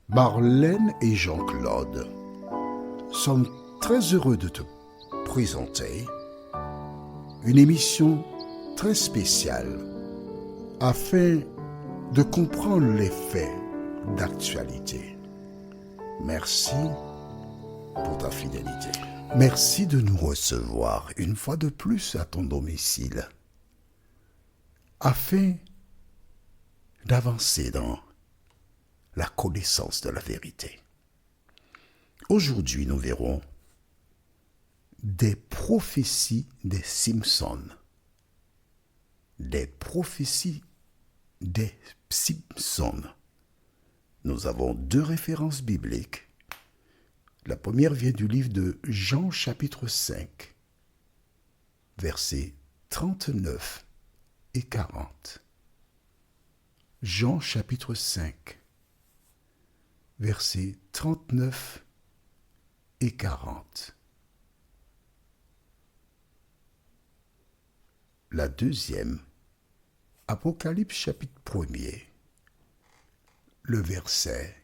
Marlène et Jean-Claude sommes très heureux de te présenter une émission très spéciale afin de comprendre les faits d'actualité. Merci pour ta fidélité. Merci de nous recevoir une fois de plus à ton domicile afin d'avancer dans la connaissance de la vérité. Aujourd'hui, nous verrons des prophéties des Simpsons. Des prophéties des Simpsons. Nous avons deux références bibliques. La première vient du livre de Jean chapitre 5, versets 39 et 40. Jean chapitre 5, versets 39 et 40. La deuxième, Apocalypse chapitre 1er, le verset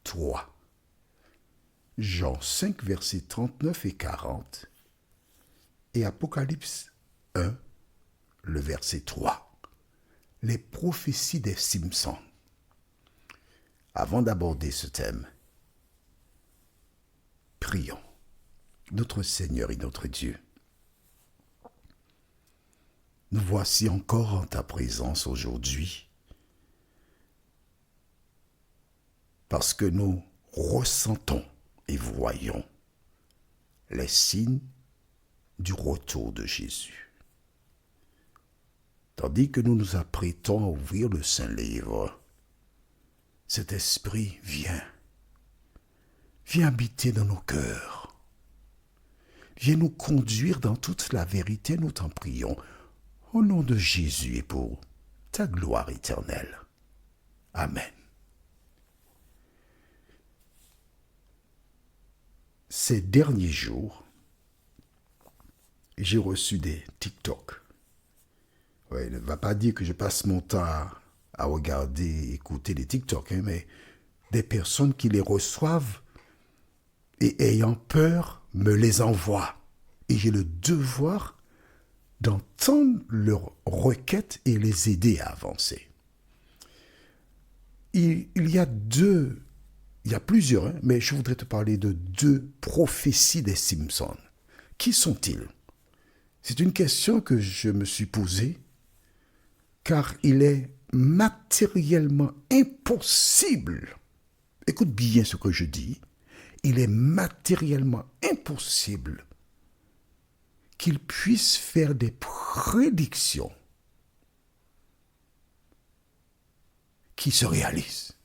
3. Jean 5, versets 39 et 40. Et Apocalypse 1, le verset 3. Les prophéties des Simpsons. Avant d'aborder ce thème, prions. Notre Seigneur et notre Dieu, nous voici encore en ta présence aujourd'hui parce que nous ressentons et voyons les signes du retour de Jésus. Tandis que nous nous apprêtons à ouvrir le Saint-Livre, cet esprit vient habiter dans nos cœurs. Viens nous conduire dans toute la vérité, nous t'en prions, au nom de Jésus et pour ta gloire éternelle. Amen. Ces derniers jours, j'ai reçu des TikTok. Ouais, ne va pas dire que je passe mon temps à regarder, écouter des TikTok, mais des personnes qui les reçoivent et ayant peur me les envoient. Et j'ai le devoir d'entendre leurs requêtes et les aider à avancer. Il y a plusieurs, mais je voudrais te parler de deux prophéties des Simpsons. Qui sont-ils? C'est une question que je me suis posée, car il est matériellement impossible, écoute bien ce que je dis, il est matériellement impossible qu'il puisse faire des prédictions qui se réalisent.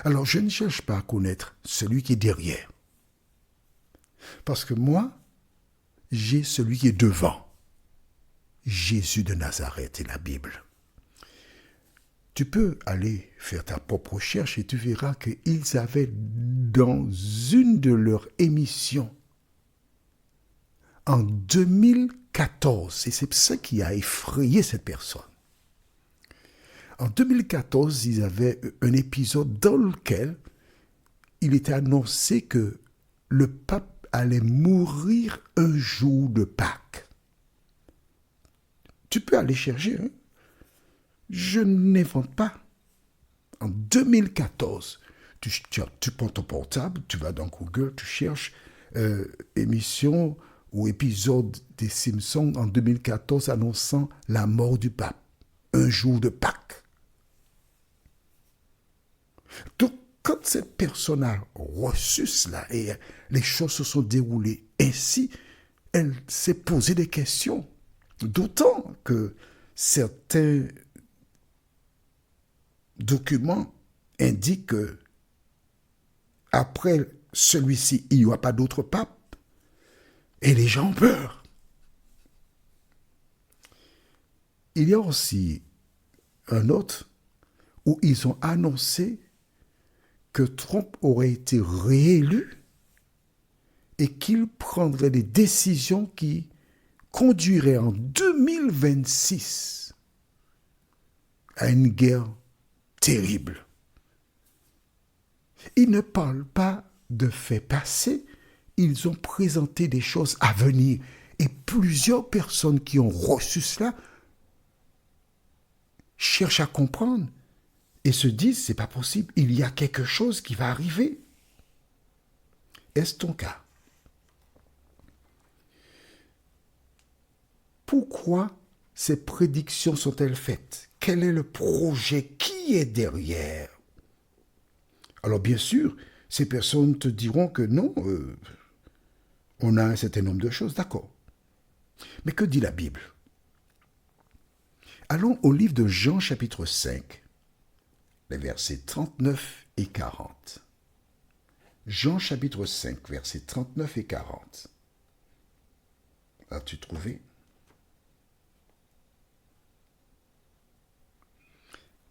Alors, je ne cherche pas à connaître celui qui est derrière. Parce que moi, j'ai celui qui est devant. Jésus de Nazareth et la Bible. Tu peux aller faire ta propre recherche et tu verras qu'ils avaient dans une de leurs émissions en 2014, et c'est ça qui a effrayé cette personne. En 2014, ils avaient un épisode dans lequel il était annoncé que le pape allait mourir un jour de Pâques. Tu peux aller chercher, hein? Je n'invente pas. En 2014, tu prends ton portable, tu vas dans Google, tu cherches émission ou épisode des Simpsons en 2014 annonçant la mort du pape, un jour de Pâques. Donc, quand cette personne a reçu cela et les choses se sont déroulées ainsi, elle s'est posé des questions. D'autant que certains documents indiquent que après celui-ci, il n'y aura pas d'autre pape. Et les gens ont peur. Il y a aussi un autre où ils ont annoncé que Trump aurait été réélu et qu'il prendrait des décisions qui conduiraient en 2026 à une guerre terrible. Ils ne parlent pas de faits passés, ils ont présenté des choses à venir. Et plusieurs personnes qui ont reçu cela cherchent à comprendre et se disent, c'est pas possible, il y a quelque chose qui va arriver. Est-ce ton cas? Pourquoi ces prédictions sont-elles faites? Quel est le projet? Qui est derrière? Alors bien sûr, ces personnes te diront que non, on a un certain nombre de choses, d'accord. Mais que dit la Bible? Allons au livre de Jean chapitre 5, les versets 39 et 40. Jean chapitre 5, versets 39 et 40. As-tu trouvé?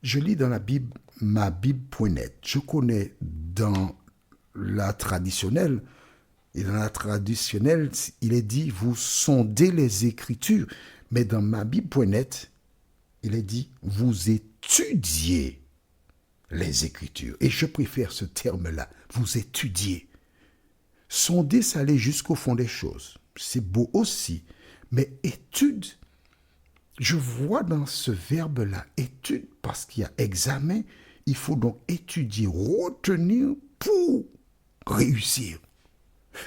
Je lis dans la Bible, ma Bible.net. Je connais dans la traditionnelle, et dans la traditionnelle, il est dit, vous sondez les Écritures. Mais dans ma Bible.net, il est dit, vous étudiez les Écritures. Et je préfère ce terme-là, vous étudiez. Sonder, ça allait jusqu'au fond des choses. C'est beau aussi. Mais étude, je vois dans ce verbe-là, étude, parce qu'il y a examen, il faut donc étudier, retenir pour réussir.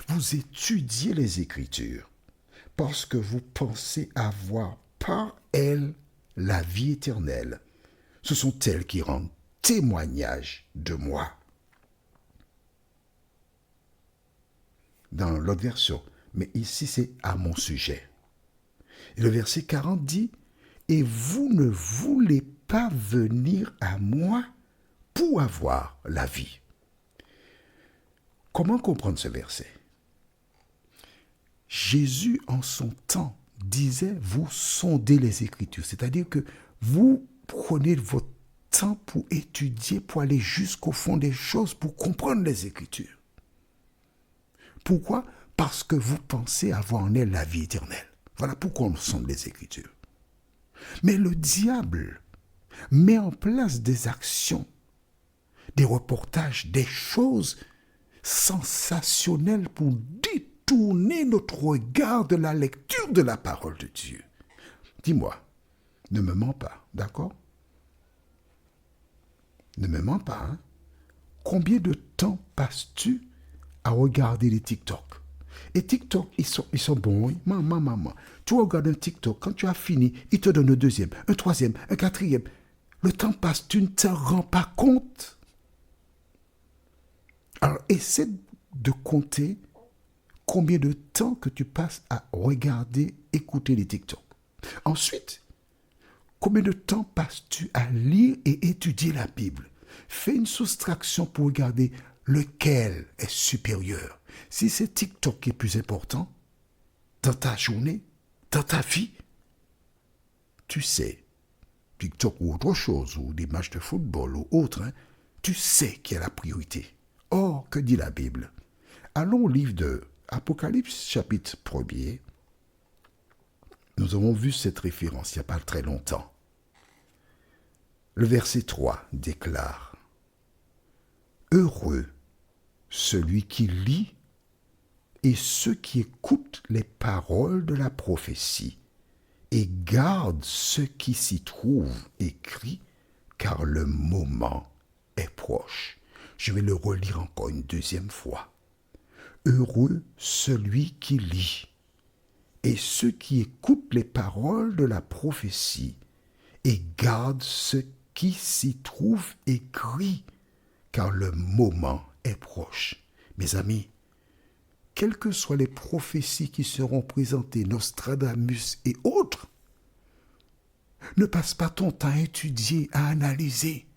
Vous étudiez les Écritures parce que vous pensez avoir par elles la vie éternelle. Ce sont elles qui rendent témoignage de moi. Dans l'autre version, mais ici c'est à mon sujet. Et le verset 40 dit, « Et vous ne voulez pas venir à moi pour avoir la vie. » Comment comprendre ce verset? Jésus, en son temps, disait, vous sondez les Écritures. C'est-à-dire que vous prenez votre temps pour étudier, pour aller jusqu'au fond des choses, pour comprendre les Écritures. Pourquoi? Parce que vous pensez avoir en elle la vie éternelle. Voilà pourquoi on sonde les Écritures. Mais le diable met en place des actions, des reportages, des choses sensationnelles pour détourner notre regard de la lecture de la parole de Dieu. Dis-moi, ne me mens pas, d'accord? Ne me mens pas, hein? Combien de temps passes-tu à regarder les TikTok? Et TikTok, ils sont bons, oui. Maman. Tu regardes un TikTok, quand tu as fini, il te donne un deuxième, un troisième, un quatrième. Le temps passe, tu ne te rends pas compte. Alors, essaie de compter combien de temps que tu passes à regarder, écouter les TikTok. Ensuite, combien de temps passes-tu à lire et étudier la Bible? Fais une soustraction pour regarder lequel est supérieur. Si c'est TikTok qui est plus important dans ta journée, dans ta vie, tu sais, TikTok ou autre chose, ou des matchs de football ou autre, hein, tu sais qui est la priorité. Or, que dit la Bible? Allons au livre de Apocalypse chapitre 1er. Nous avons vu cette référence il n'y a pas très longtemps. Le verset 3 déclare « Heureux celui qui lit et ceux qui écoutent les paroles de la prophétie et gardent ce qui s'y trouve écrit, car le moment est proche. » Je vais le relire encore une deuxième fois. « Heureux celui qui lit et ceux qui écoutent les paroles de la prophétie et gardent ce qui s'y trouve écrit, car le moment est proche. » Mes amis, quelles que soient les prophéties qui seront présentées, Nostradamus et autres, ne passe pas ton temps à étudier, à analyser.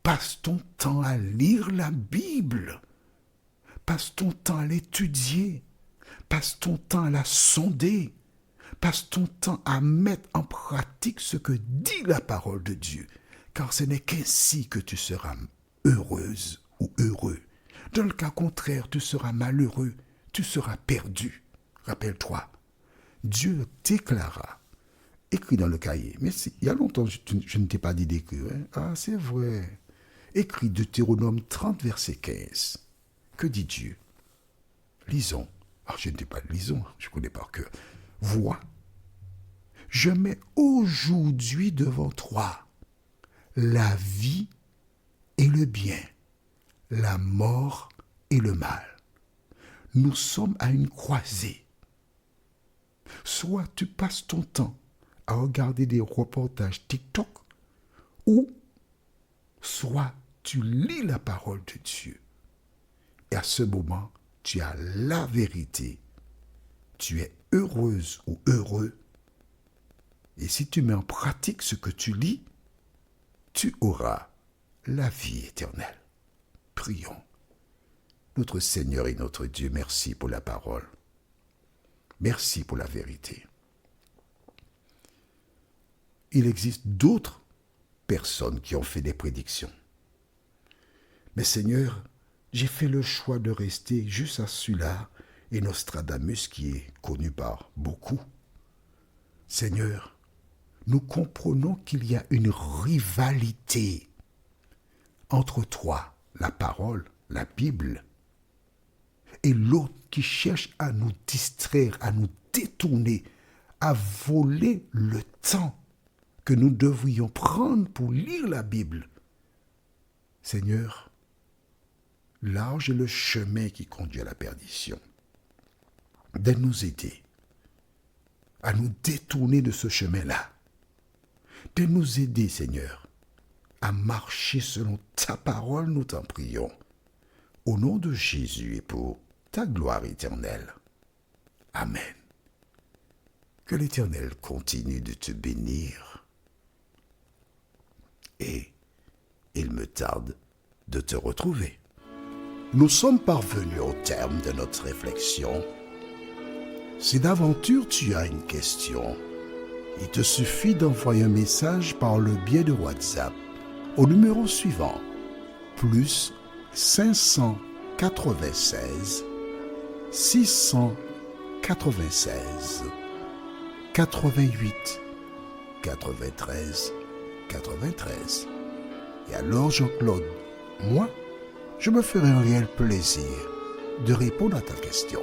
Passe ton temps à lire la Bible. Passe ton temps à l'étudier. Passe ton temps à la sonder. Passe ton temps à mettre en pratique ce que dit la parole de Dieu. Car ce n'est qu'ainsi que tu seras heureuse ou heureux. Dans le cas contraire, tu seras malheureux, tu seras perdu. Rappelle-toi, Dieu déclara, écrit dans le cahier, mais il y a longtemps je ne t'ai pas dit d'écrire. Hein? Ah, c'est vrai. écrit Deutéronome 30, verset 15. Que dit Dieu? Lisons. Je ne dis pas lisons, je connais par cœur. Vois, je mets aujourd'hui devant toi la vie et le bien, la mort et le mal. Nous sommes à une croisée. Soit tu passes ton temps à regarder des reportages TikTok, ou soit tu lis la parole de Dieu. Et à ce moment, tu as la vérité. Tu es heureuse ou heureux. Et si tu mets en pratique ce que tu lis, tu auras la vie éternelle. Prions. Notre Seigneur et notre Dieu, merci pour la parole. Merci pour la vérité. Il existe d'autres personnes qui ont fait des prédictions. Mais Seigneur, j'ai fait le choix de rester juste à celui-là et Nostradamus qui est connu par beaucoup. Seigneur, nous comprenons qu'il y a une rivalité entre toi, la parole, la Bible, et l'autre qui cherche à nous distraire, à nous détourner, à voler le temps que nous devrions prendre pour lire la Bible. Seigneur, large est le chemin qui conduit à la perdition. De nous aider à nous détourner de ce chemin-là. De nous aider, Seigneur, à marcher selon ta parole, nous t'en prions. Au nom de Jésus et pour ta gloire éternelle. Amen. Que l'Éternel continue de te bénir. Et il me tarde de te retrouver. Nous sommes parvenus au terme de notre réflexion. Si d'aventure tu as une question, il te suffit d'envoyer un message par le biais de WhatsApp au numéro suivant, plus 596 696 88 93 93. Et alors Jean-Claude, moi, je me ferai un réel plaisir de répondre à ta question.